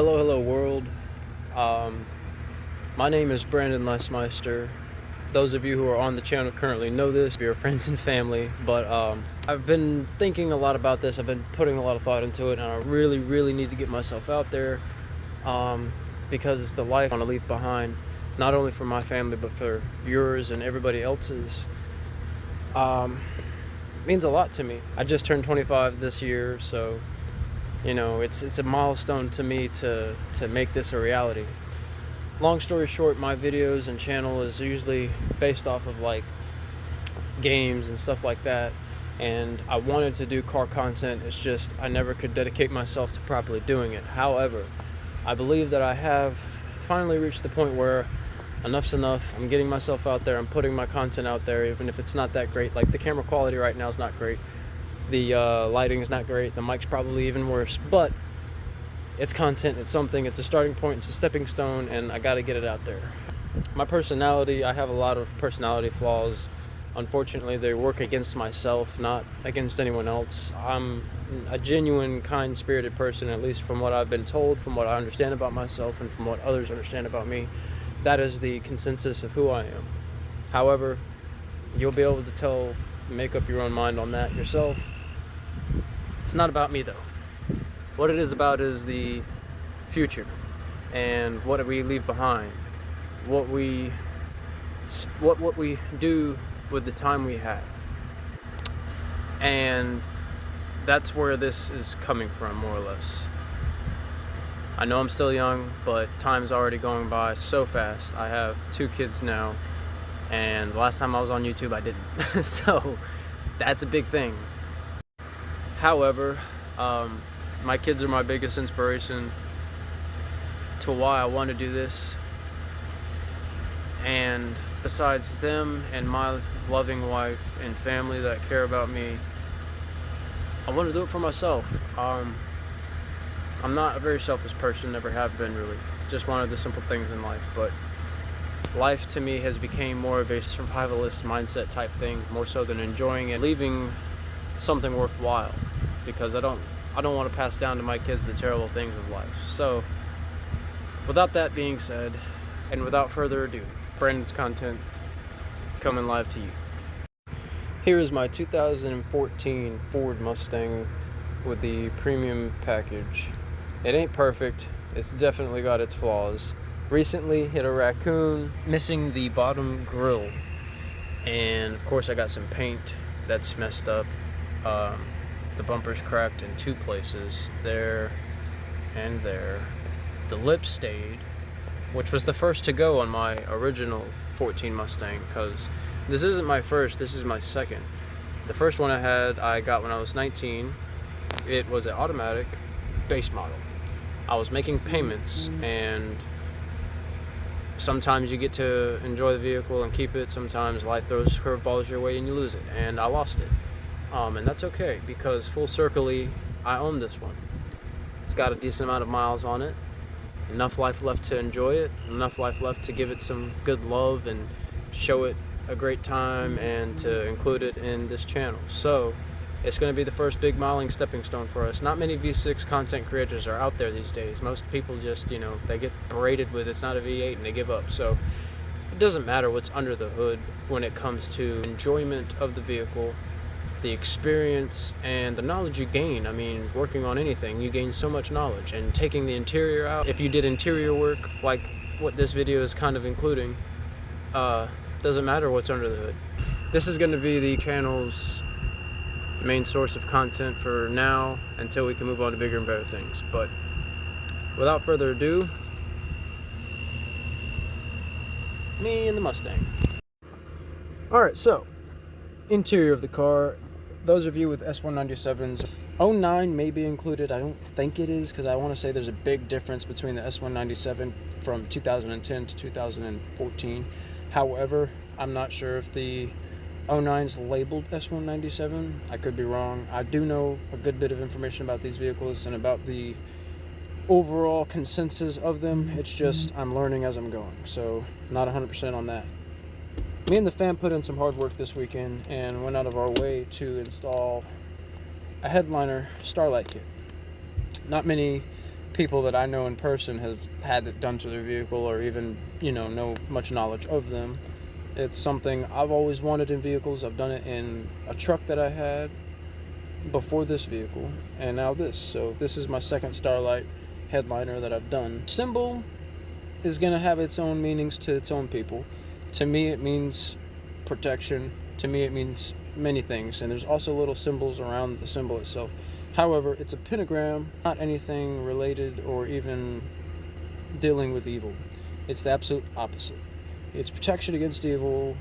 Hello world. Um, my name is Brandon Lesmeister. Those of you who are on the channel currently know this, your friends and family, but I've been thinking a lot about this. I've been putting a lot of thought into it, and I really need to get myself out there because it's the life I want to leave behind, not only for my family, but for yours and everybody else's. It means a lot to me. I just turned 25 this year, so you know, it's a milestone to me to make this a reality. Long story short, my videos and channel is usually based off of like games and stuff like that, and I wanted to do car content. It's just I never could dedicate myself to properly doing it. However, I believe that I have finally reached the point where enough's enough. I'm getting myself out there, I'm putting my content out there, even if it's not that great. Like the camera quality right now is not great, the lighting is not great, the mic's probably even worse, but it's content, it's something, it's a starting point, it's a stepping stone, and I gotta get it out there. My personality, I have a lot of personality flaws. Unfortunately, they work against myself, not against anyone else. I'm a genuine, kind-spirited person, at least from what I've been told, from what I understand about myself, and from what others understand about me. That is the consensus of who I am. However, you'll be able to make up your own mind on that yourself. It's not about me though. What it is about is the future and what we leave behind, what we do with the time we have. And that's where this is coming from, more or less. I know I'm still young, but time's already going by so fast. I have 2 kids now, and the last time I was on YouTube I didn't. So that's a big thing. However, my kids are my biggest inspiration to why I want to do this. And besides them and my loving wife and family that care about me, I want to do it for myself. I'm not a very selfish person, never have been really. Just wanted the simple things in life, but life to me has become more of a survivalist mindset type thing, more so than enjoying it, leaving something worthwhile, because I don't want to pass down to my kids the terrible things of life. So without that being said, and without further ado, Brandon's content coming live to you. Here is my 2014 Ford Mustang with the premium package. It ain't perfect, it's definitely got its flaws. Recently hit a raccoon, missing the bottom grille, and of course I got some paint that's messed up. The bumper's cracked in 2 places, there and there. The lip stayed, which was the first to go on my original 14 Mustang, because this isn't my first, this is my second. The first one I got when I was 19. It was an automatic base model. I was making payments, and sometimes you get to enjoy the vehicle and keep it, sometimes life throws curveballs your way and you lose it, and I lost it. And that's okay, because full circly, I own this one. It's got a decent amount of miles on it, enough life left to enjoy it, enough life left to give it some good love and show it a great time, and to include it in this channel. So it's going to be the first big miling stepping stone for us. Not many V6 content creators are out there these days. Most people just, you know, they get berated with it's not a V8 and they give up. So it doesn't matter what's under the hood when it comes to enjoyment of the vehicle, the experience, and the knowledge you gain. I mean, working on anything, you gain so much knowledge. And taking the interior out, if you did interior work like what this video is kind of including, doesn't matter what's under the hood. This is going to be the channel's main source of content for now, until we can move on to bigger and better things. But without further ado, me and the Mustang. Alright, so interior of the car. Those of you with S197s, 09 may be included. I don't think it is, because I want to say there's a big difference between the S197 from 2010 to 2014. However, I'm not sure if the 09's labeled S197. I could be wrong. I do know a good bit of information about these vehicles and about the overall consensus of them. It's just I'm learning as I'm going, so not 100% on that. Me and the fam put in some hard work this weekend and went out of our way to install a headliner Starlight kit. Not many people that I know in person have had it done to their vehicle, or even, know much knowledge of them. It's something I've always wanted in vehicles. I've done it in a truck that I had before this vehicle, and now this. So this is my second Starlight headliner that I've done. Symbol is going to have its own meanings to its own people. To me, it means protection. To me, it means many things, and there's also little symbols around the symbol itself. However, it's a pentagram, not anything related or even dealing with evil. It's the absolute opposite. It's protection against evil.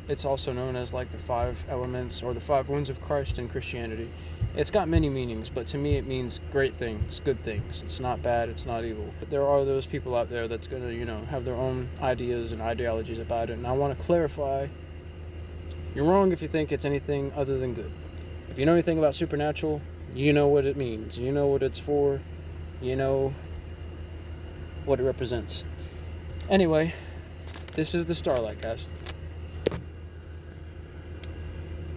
It's also known as like the 5 elements or the 5 wounds of Christ in Christianity. It's got many meanings, but to me it means great things, good things. It's not bad, it's not evil. But there are those people out there that's going to, have their own ideas and ideologies about it, and I want to clarify, you're wrong if you think it's anything other than good. If you know anything about supernatural, you know what it means. You know what it's for. You know what it represents. Anyway, this is the Starlight, guys.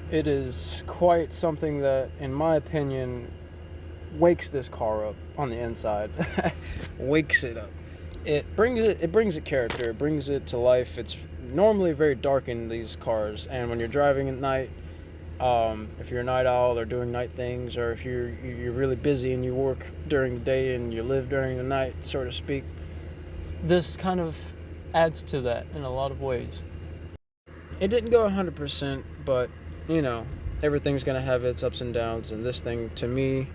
It is quite something that, in my opinion, wakes this car up on the inside. Wakes it up. It brings it character. It brings it to life. It's normally very dark in these cars, and when you're driving at night, if you're a night owl or doing night things, or if you're really busy and you work during the day and you live during the night, so to speak, this kind of adds to that in a lot of ways. It didn't go 100%, but everything's gonna have its ups and downs, and this thing, to me,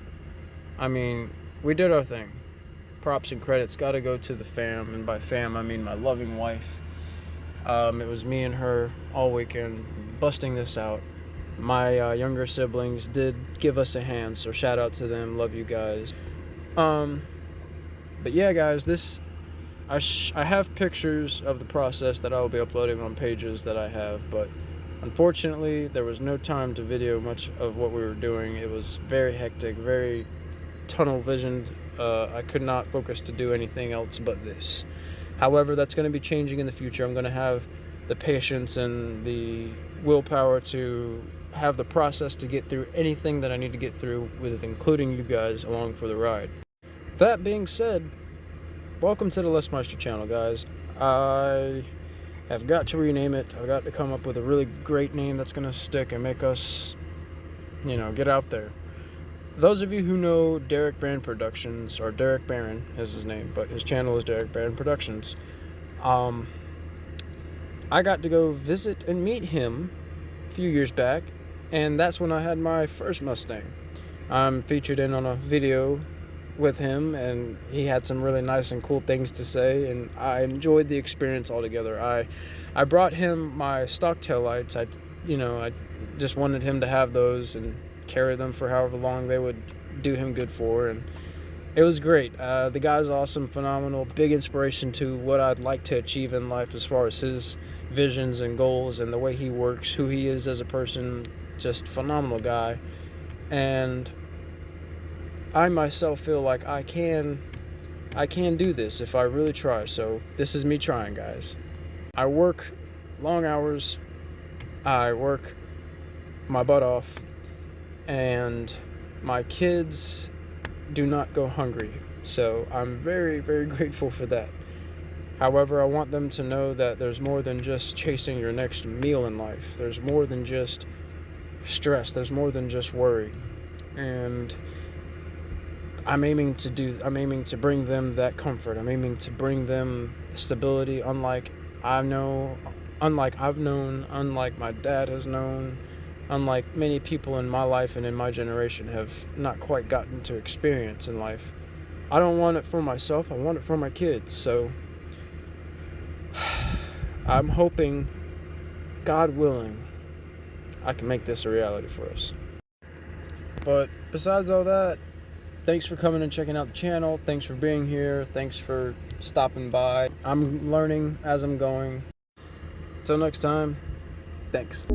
we did our thing. Props and credits gotta go to the fam, and by fam I mean my loving wife. It was me and her all weekend busting this out. My younger siblings did give us a hand, so shout out to them. Love you guys. But yeah, guys, I have pictures of the process that I will be uploading on pages that I have, but unfortunately there was no time to video much of what we were doing. It was very hectic, very tunnel visioned. I could not focus to do anything else but this. However, that's going to be changing in the future. I'm going to have the patience and the willpower to have the process to get through anything that I need to get through, with including you guys along for the ride. That being said, welcome to the Les Meister channel, guys. I have got to rename it. I've got to come up with a really great name that's going to stick and make us, get out there. Those of you who know Derek Brand Productions, or Derek Barron is his name, but his channel is Derek Brand Productions. I got to go visit and meet him a few years back, and that's when I had my first Mustang. I'm featured in on a video with him, and he had some really nice and cool things to say, and I enjoyed the experience altogether. I brought him my stock taillights. I just wanted him to have those and carry them for however long they would do him good for, and it was great. The guy's awesome, phenomenal, big inspiration to what I'd like to achieve in life as far as his visions and goals and the way he works, who he is as a person. Just phenomenal guy, and I myself feel like I can do this if I really try. So this is me trying, guys. I work long hours, I work my butt off, and my kids do not go hungry. So I'm very, very grateful for that. However, I want them to know that there's more than just chasing your next meal in life. There's more than just stress. There's more than just worry. And I'm aiming to bring them that comfort. I'm aiming to bring them stability, unlike I've known, unlike my dad has known, unlike many people in my life and in my generation have not quite gotten to experience in life. I don't want it for myself, I want it for my kids. So I'm hoping, God willing, I can make this a reality for us. But besides all that, thanks for coming and checking out the channel. Thanks for being here. Thanks for stopping by. I'm learning as I'm going. Till next time, thanks.